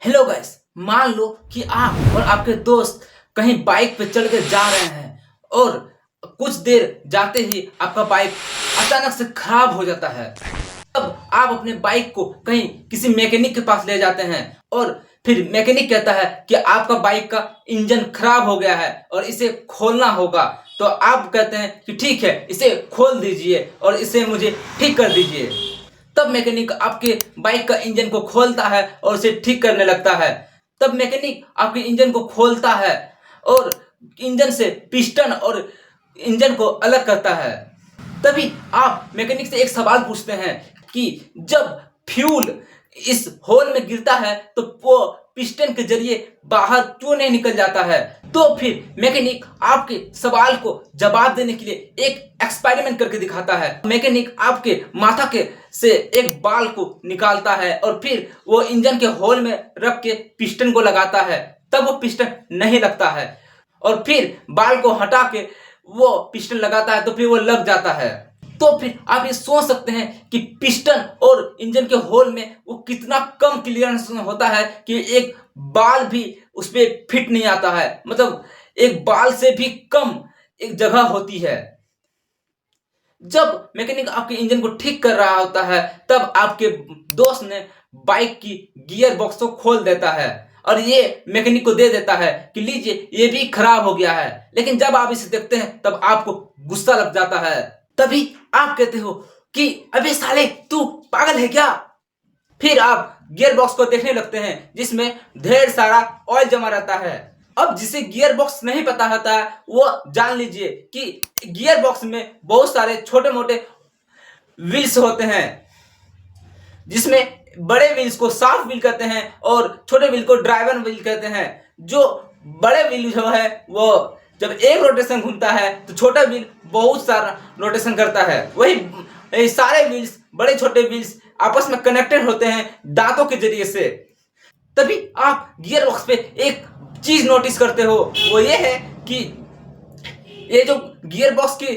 Hello guys, मान लो कि आप और आपके दोस्त कहीं बाइक पे चल के जा रहे हैं और कुछ देर जाते ही आपका बाइक अचानक से खराब हो जाता है। तब आप अपने बाइक को कहीं किसी मैकेनिक के पास ले जाते हैं और फिर मैकेनिक कहता है कि आपका बाइक का इंजन खराब हो गया है और इसे खोलना होगा। तो आप कहते हैं कि ठीक है, इसे खोल दीजिए और इसे मुझे ठीक कर दीजिए। तब मैकेनिक आपके बाइक का इंजन को खोलता है और उसे ठीक करने लगता है। तब मैकेनिक आपके इंजन को खोलता है और इंजन से पिस्टन और इंजन को अलग करता है। तभी आप मैकेनिक से एक सवाल पूछते हैं कि जब फ्यूल इस होल में गिरता है तो वो पिस्टन के जरिए बाहर क्यों नहीं निकल जाता है। तो फिर मैकेनिक आपके सवाल को जवाब देने के लिए एक एक्सपेरिमेंट करके दिखाता है। मैकेनिक आपके माथा के से एक बाल को निकालता है और फिर वो इंजन के होल में रख के पिस्टन को लगाता है। तब वो पिस्टन नहीं लगता है और फिर बाल को हटा के वो पिस्टन लगाता है तो फिर वो लग जाता है। तो फिर आप ये सोच सकते हैं कि पिस्टन और इंजन के होल में वो कितना कम क्लियरेंस होता है कि एक बाल भी उस पर फिट नहीं आता है। मतलब एक बाल से भी कम एक जगह होती है। जब मैकेनिक आपके इंजन को ठीक कर रहा होता है तब आपके दोस्त ने बाइक की गियर बॉक्स को खोल देता है और ये मैकेनिक को दे देता है कि लीजिए, ये भी खराब हो गया है। लेकिन जब आप इसे देखते हैं तब आपको गुस्सा लग जाता है। तभी आप कहते हो कि अबे साले, तू पागल है क्या। फिर आप गियर बॉक्स को देखने लगते हैं जिसमें ढेर सारा ऑयल जमा रहता है। अब जिसे गियर बॉक्स नहीं पता होता है वो जान लीजिए कि गियर बॉक्स में बहुत सारे छोटे मोटे व्हील्स होते हैं, जिसमें बड़े व्हील्स को साफ व्हील कहते हैं और छोटे व्हील को ड्राइवर व्हील कहते हैं। जो बड़े व्हील जो है वो जब एक रोटेशन घूमता है तो छोटा व्हील बहुत सारा रोटेशन करता है। वही सारे व्हील्स, बड़े छोटे व्हील्स आपस में कनेक्टेड होते हैं दांतों के जरिए से। तभी आप गियर बॉक्स पे एक चीज नोटिस करते हो, वो ये है कि ये जो गियर बॉक्स के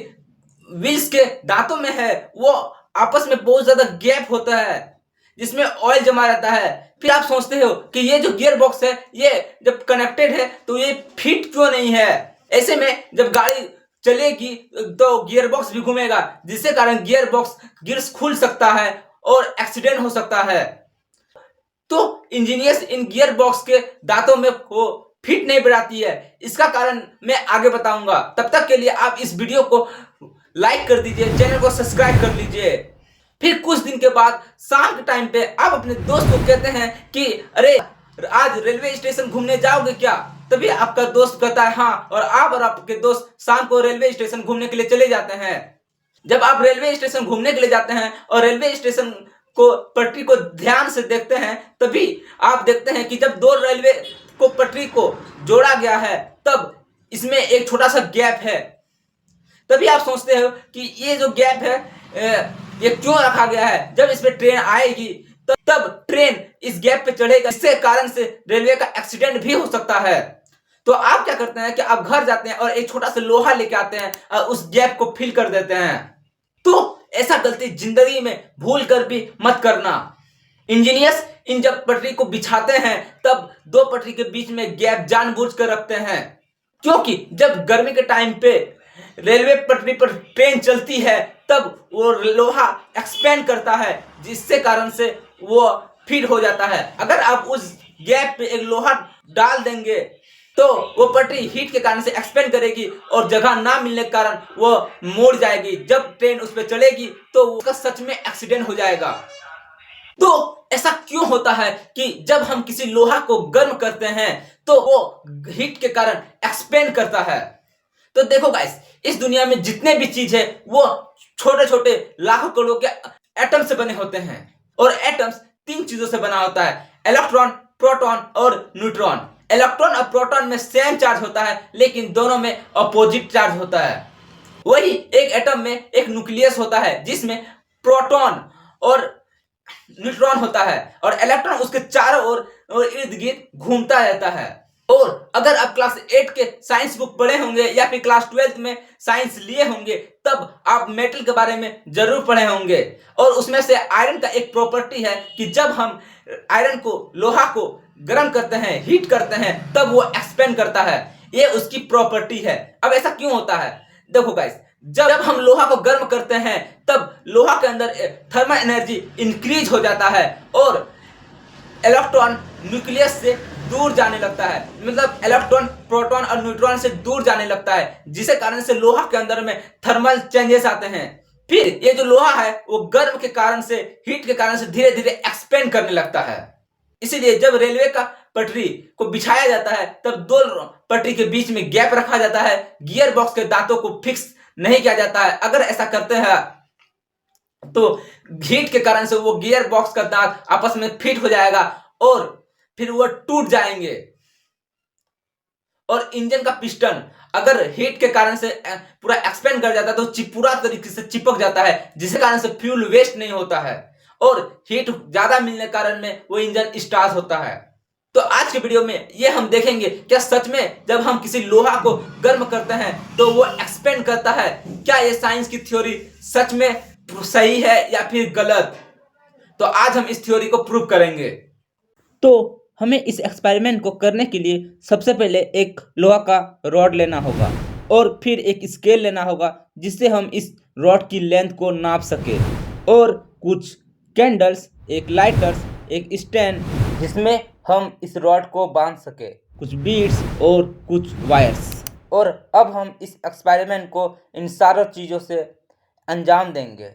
व्हील्स के दांतों में है वो आपस में बहुत ज्यादा गैप होता है जिसमें ऑयल जमा रहता है। फिर आप सोचते हो कि ये जो गियर बॉक्स है ये जब कनेक्टेड है तो ये फिट क्यों नहीं है। ऐसे में जब गाड़ी चलेगी तो गियर बॉक्स भी घूमेगा, जिसके कारण गियर बॉक्स गियर्स खुल सकता है और एक्सीडेंट हो सकता है। तो इंजीनियर्स इन गियर बॉक्स के दांतों में वो फिट नहीं बैठाती है। इसका कारण मैं आगे बताऊंगा। तब तक के लिए आप इस वीडियो को लाइक कर दीजिए, चैनल को सब्सक्राइब कर लीजिए। फिर कुछ दिन के बाद शाम के टाइम पे आप अपने दोस्त को कहते हैं कि अरे, आज रेलवे स्टेशन घूमने जाओगे क्या। तभी आपका दोस्त कहता है हाँ, और आप और आपके दोस्त शाम को रेलवे स्टेशन घूमने के लिए चले जाते हैं। जब आप रेलवे स्टेशन घूमने के लिए जाते हैं और रेलवे स्टेशन को पटरी को ध्यान से देखते हैं तभी आप देखते हैं कि जब दो रेलवे को पटरी को जोड़ा गया है तब इसमें एक छोटा सा गैप है। तभी आप सोचते हो कि ये जो गैप है ये क्यों रखा गया है। जब इसमें ट्रेन आएगी तब ट्रेन इस गैप पे चढ़ेगा, इससे कारण से रेलवे का एक्सीडेंट भी हो सकता है। तो आप क्या करते हैं कि आप घर जाते हैं और एक छोटा सा लोहा लेके आते हैं और उस गैप को फिल कर देते हैं। तो ऐसा गलती जिंदगी में भूल कर भी मत करना। इंजीनियर्स इन जब पटरी को बिछाते हैं तब दो पटरी के बीच में गैप जानबूझ कर रखते हैं, क्योंकि जब गर्मी के टाइम पे रेलवे पटरी पर ट्रेन चलती है तब वो लोहा एक्सपेंड करता है, जिससे कारण से वो फिट हो जाता है। अगर आप उस गैप पे एक लोहा डाल देंगे तो वो पटरी हीट के कारण से एक्सपेंड करेगी और जगह ना मिलने के कारण वो मुड़ जाएगी। जब ट्रेन उस पर चलेगी तो उसका सच में एक्सीडेंट हो जाएगा। तो ऐसा क्यों होता है कि जब हम किसी लोहा को गर्म करते हैं तो वो हीट के कारण एक्सपेंड करता है। तो देखो गाइस, इस दुनिया में जितने भी चीज है वो छोटे छोटे लाखों करोड़ों के एटम से बने होते हैं और एटम्स तीन चीजों से बना होता है: इलेक्ट्रॉन, प्रोटॉन और न्यूट्रॉन। इलेक्ट्रॉन और प्रोटॉन में सेम चार्ज होता है लेकिन दोनों में अपोजिट चार्ज होता है। वही एक एटम में एक न्यूक्लियस होता है जिसमें प्रोटॉन और न्यूट्रॉन होता है और इलेक्ट्रॉन उसके चारों ओर इर्द गिर्द घूमता रहता है। और अगर आप क्लास 8 के साइंस बुक पढ़े होंगे या फिर क्लास 12 में साइंस लिए होंगे तब आप मेटल के बारे में जरूर पढ़े होंगे। और उसमें से आयरन का एक प्रॉपर्टी है कि जब हम आयरन को, लोहा को गर्म करते हैं, हीट करते हैं, तब वो एक्सपेंड करता है। ये उसकी प्रॉपर्टी है। अब ऐसा क्यों होता है? देखो गाइस, जब हम लोहा को गर्म करते हैं तब लोहा के अंदर थर्मल एनर्जी इंक्रीज हो जाता है और इलेक्ट्रॉन न्यूक्लियस से दूर जाने लगता है। मतलब इलेक्ट्रॉन प्रोटॉन और न्यूट्रॉन से दूर जाने लगता है, जिसके कारण से लोहा के अंदर में थर्मल चेंजेस आते हैं। फिर ये जो लोहा है वो गर्म के कारण से, हीट के कारण से धीरे धीरे एक्सपेंड करने लगता है। इसीलिए जब रेलवे का पटरी को बिछाया जाता है तब दो पटरी के बीच में गैप रखा जाता है। गियर बॉक्स के दांतों को फिक्स नहीं किया जाता है। अगर ऐसा करते हैं तो हीट के कारण से वो गियर बॉक्स का दांत आपस में फिट हो जाएगा और फिर वो टूट जाएंगे। और इंजन का पिस्टन अगर हीट के कारण से पूरा एक्सपेंड कर जाता है तो पूरा तरीके से चिपक जाता है, जिसके कारण से फ्यूल वेस्ट नहीं होता है और हीट ज्यादा मिलने के कारण में वो इंजन स्टार्ट होता है। तो आज के वीडियो में ये हम देखेंगे क्या सच में जब हम किसी लोहा को गर्म करते हैं तो वो एक्सपेंड करता है? क्या ये साइंस की थ्योरी सच में सही है या फिर गलत? तो आज हम इस थ्योरी को प्रूव करेंगे। तो हमें इस एक्सपेरिमेंट को करने के लिए सबसे पहले एक लोहा का रॉड लेना होगा और फिर एक स्केल लेना होगा जिससे हम इस रॉड की लेंथ को नाप सके, और कुछ कैंडल्स, एक लाइटर्स, एक स्टैंड जिसमें हम इस रॉड को बांध सके, कुछ बीड्स और कुछ वायर्स। और अब हम इस एक्सपेरिमेंट को इन सारों चीज़ों से अंजाम देंगे।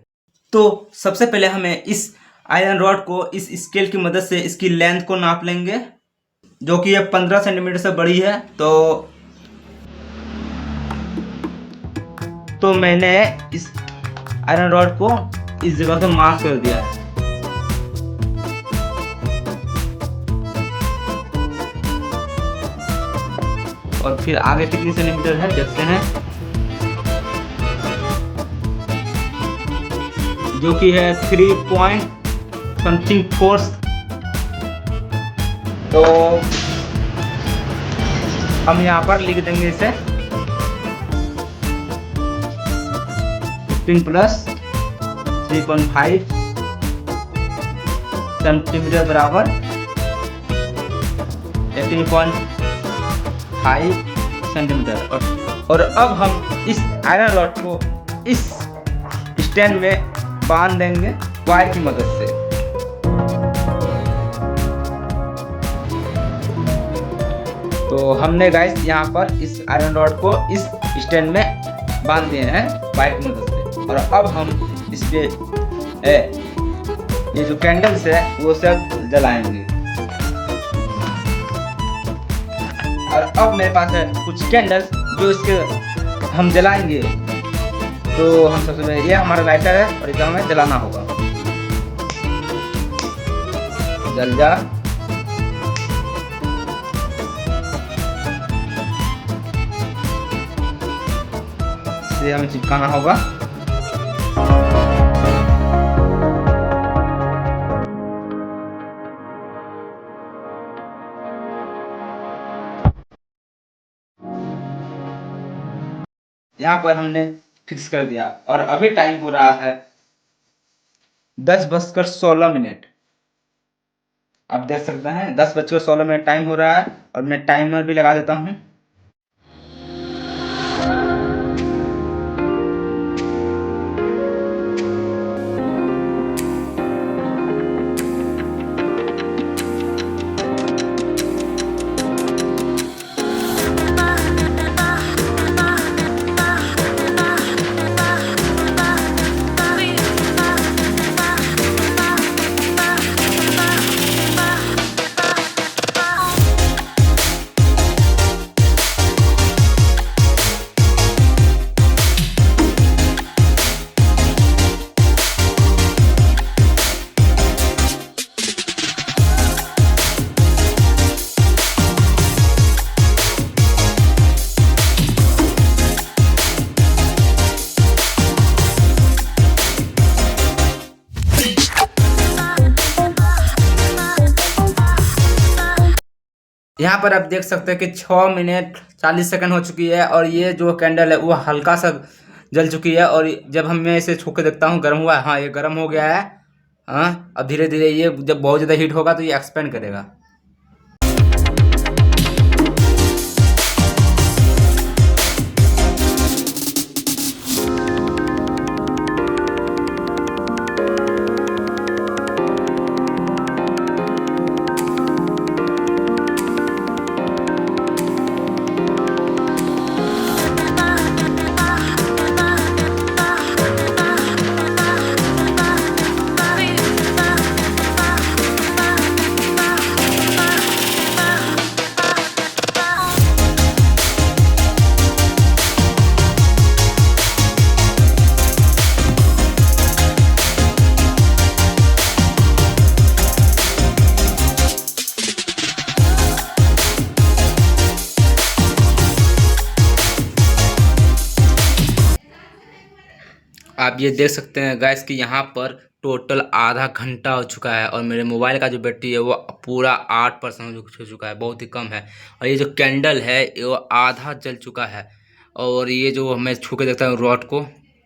तो सबसे पहले हमें इस आयरन रॉड को इस स्केल की मदद से इसकी लेंथ को नाप लेंगे, जो कि ये 15 सेंटीमीटर से बड़ी है। तो मैंने इस आयरन रॉड को इस जगह से मार्क कर दिया है। और फिर आगे कितनी सेंटीमीटर है देखते हैं, जो कि है 3.4। तो हम यहाँ पर लिख देंगे इसे 15 प्लस 3.5 सेंटीमीटर बराबर 18.5 सेंटीमीटर। और अब हम इस आयरन रॉड को इस स्टैंड में बांध देंगे वायर की मदद से। तो हमने गाइस यहाँ पर इस आयरन रॉड को इस स्टैंड में बांध दिए हैं वायर की मदद से। और अब हम इसके ये जो कैंडल्स है वो सब जलाएंगे। और अब मेरे पास है कुछ कैंडल्स जो इसके हम जलाएंगे। तो हम सबसे पहले, ये हमारा लाइटर है और इसे हमें जलाना होगा। जल जा। इसे हमें चिपकाना होगा। यहाँ पर हमने फिक्स कर दिया और अभी टाइम हो रहा है 10:16। आप देख सकते हैं 10:16 टाइम हो रहा है और मैं टाइमर भी लगा देता हूँ। यहाँ पर आप देख सकते हैं कि 6 मिनट 40 सेकंड हो चुकी है और ये जो कैंडल है वो हल्का सा जल चुकी है। और जब मैं इसे छू के देखता हूँ गर्म हुआ है। हाँ, ये गर्म हो गया है। हाँ, अब धीरे धीरे ये जब बहुत ज़्यादा हीट होगा तो ये एक्सपेंड करेगा। आप ये देख सकते हैं गैस कि यहाँ पर टोटल आधा घंटा हो चुका है और मेरे मोबाइल का जो बैटरी है वो पूरा 8% हो चुका है, बहुत ही कम है। और ये जो कैंडल है वो आधा जल चुका है। और ये जो मैं छू के देखता हूँ रॉड को,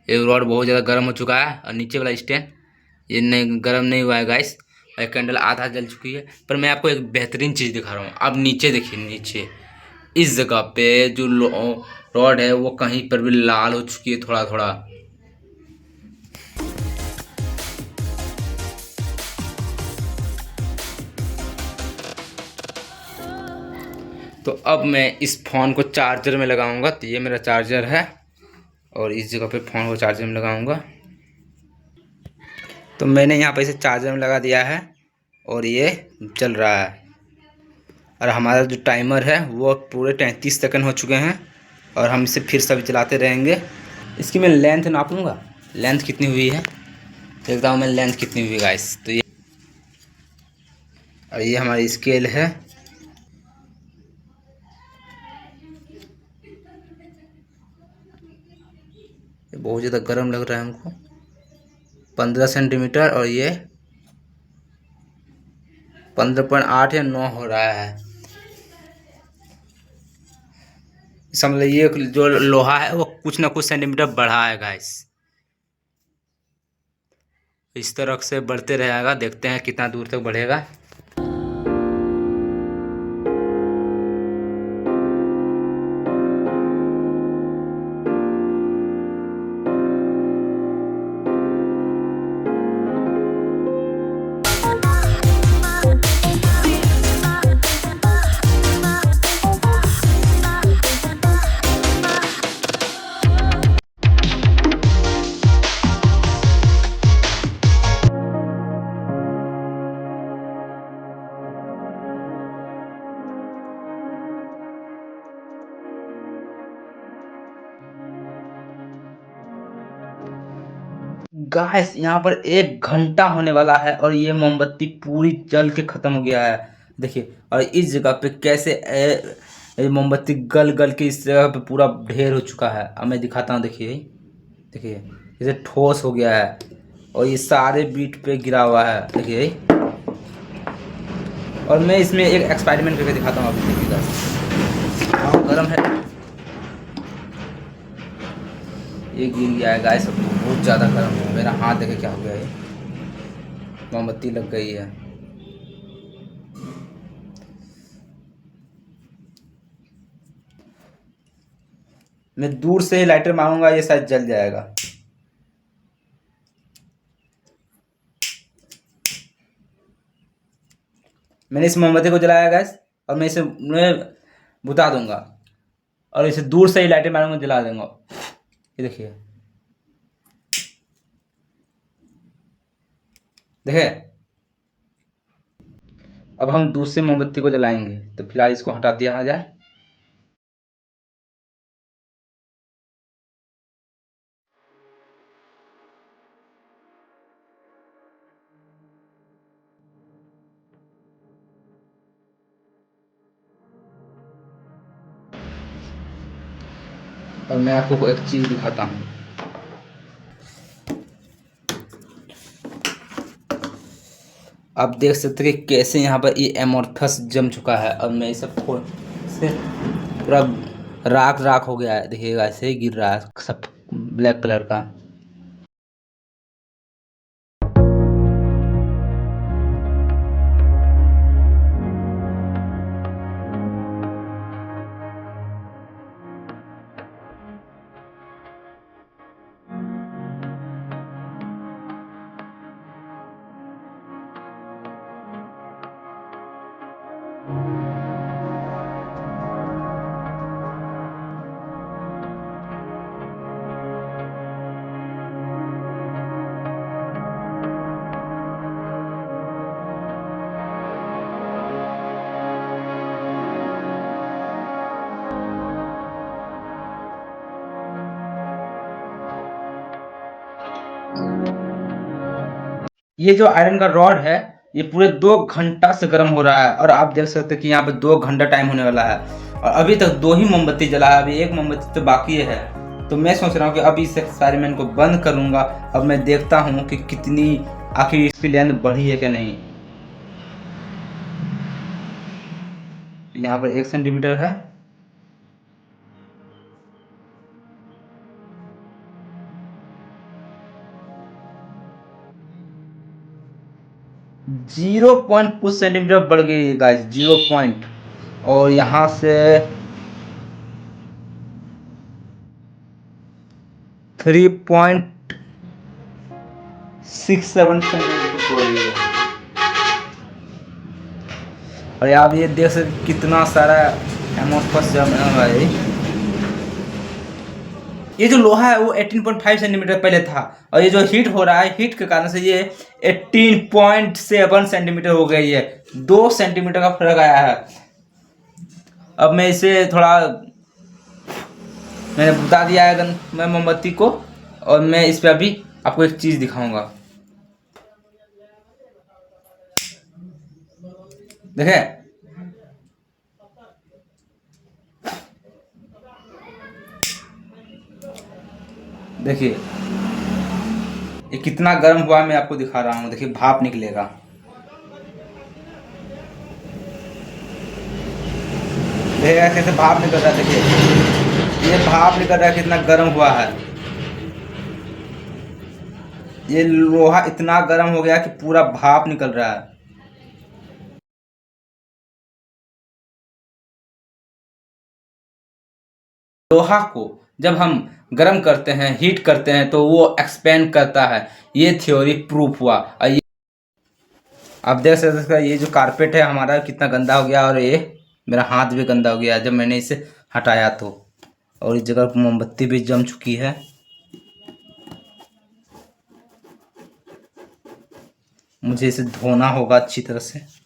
ये रॉड बहुत ज़्यादा गर्म हो चुका है और नीचे वाला स्टैंड ये नहीं गर्म नहीं हुआ है गैस। और कैंडल आधा जल चुकी है। पर मैं आपको एक बेहतरीन चीज़ दिखा रहा हूँ। अब नीचे देखिए, नीचे इस जगह पे जो रॉड है वो कहीं पर भी लाल हो चुकी है थोड़ा थोड़ा। तो अब मैं इस फ़ोन को चार्जर में लगाऊंगा। तो ये मेरा चार्जर है और इस जगह पे फ़ोन को चार्जर में लगाऊंगा। तो मैंने यहाँ पे इसे चार्जर में लगा दिया है और ये चल रहा है। और हमारा जो टाइमर है वो पूरे 33 सेकंड हो चुके हैं और हम इसे फिर से चलाते रहेंगे। इसकी मैं लेंथ नाप लूँगा, लेंथ कितनी हुई है देखता हूँ मैं, लेंथ कितनी हुई गाइस। तो ये और ये हमारी स्केल है। ये बहुत ज़्यादा गर्म लग रहा है हमको। 15 सेंटीमीटर और ये 15.8 या 9 हो रहा है। समझ लीजिए जो लोहा है वो कुछ ना कुछ सेंटीमीटर बढ़ा है गाइस। इस तरह से बढ़ते रहेगा, देखते हैं कितना दूर तक बढ़ेगा। गाइस यहाँ पर 1 घंटा होने वाला है और ये मोमबत्ती पूरी जल के खत्म हो गया है। देखिए और इस जगह पे कैसे ये मोमबत्ती गल गल के इस जगह पे पूरा ढेर हो चुका है। अब मैं दिखाता हूँ, देखिए देखिए इसे ठोस हो गया है और ये सारे बीट पे गिरा हुआ है, देखिए। और मैं इसमें एक एक्सपेरिमेंट करके दिखाता हूँ, आप देखिएगा। गर्म है, ये गिर गया है गाइस, बहुत ज़्यादा गर्म है। मेरा हाथ देखे क्या हो गया, ये मोमबत्ती लग गई है। मैं दूर से लाइटर मारूंगा, ये शायद जल जाएगा। मैंने इस मोमबत्ती को जलाया गैस और मैं बुता दूंगा और इसे दूर से ही लाइटर मारूंगा, जला दूंगा। ये देखिए, देखिए अब हम दूसरी मोमबत्ती को जलाएंगे। तो फिलहाल इसको हटा दिया जाए। और मैं आपको एक चीज दिखाता हूँ। आप देख सकते हैं कि कैसे यहाँ पर ये एमोर्थस जम चुका है और मैं इसे से पूरा राख राख हो गया है। देखिएगा ऐसे ही गिर रहा है सब ब्लैक कलर का। ये जो आयरन का रॉड है ये पूरे 2 घंटा से गर्म हो रहा है और आप देख सकते हैं कि यहाँ पे 2 घंटा टाइम होने वाला है और अभी तक 2 ही मोमबत्ती जला है। अभी एक मोमबत्ती तो बाकी है। तो मैं सोच रहा हूँ कि अब इस एक्सपेरिमेंट को बंद करूँगा। अब मैं देखता हूँ कि कितनी आखिर इसकी लेंथ बढ़ी है कि नहीं। यहाँ पर 1 सेंटीमीटर है। जीरो पॉइंट कुछ सेंटीमीटर बढ़ गई है गाइस, 0 पॉइंट। और यहाँ से 3.67 सेंटीमीटर बढ़ गई है। और आप ये देख सकते कितना सारा एमोसफस जमा हुआ है। ये जो लोहा है वो 18.5 सेंटीमीटर पहले था, और ये जो हीट हो रहा है, हीट के कारण से ये 18.7 सेंटीमीटर हो गई है। 2 सेंटीमीटर का फर्क आया है। अब मैं इसे थोड़ा, मैंने बुता दिया है मैं मोमबत्ती को, और मैं इस पे अभी आपको एक चीज दिखाऊंगा। देखें, देखिए ये कितना गर्म हुआ, मैं आपको दिखा रहा हूँ। देखिए भाप निकलेगा। देखिए कैसे भाप निकल रहा है। देखिए ये भाप निकल रहा है, कितना गर्म हुआ है। ये लोहा इतना गर्म हो गया कि पूरा भाप निकल रहा है। लोहा को जब हम गर्म करते हैं, हीट करते हैं, तो वो एक्सपेंड करता है। ये थ्योरी प्रूफ हुआ। और ये आप देख सकते हैं, ये जो कारपेट है हमारा कितना गंदा हो गया, और ये मेरा हाथ भी गंदा हो गया जब मैंने इसे हटाया तो। और इस जगह मोमबत्ती भी जम चुकी है। मुझे इसे धोना होगा अच्छी तरह से।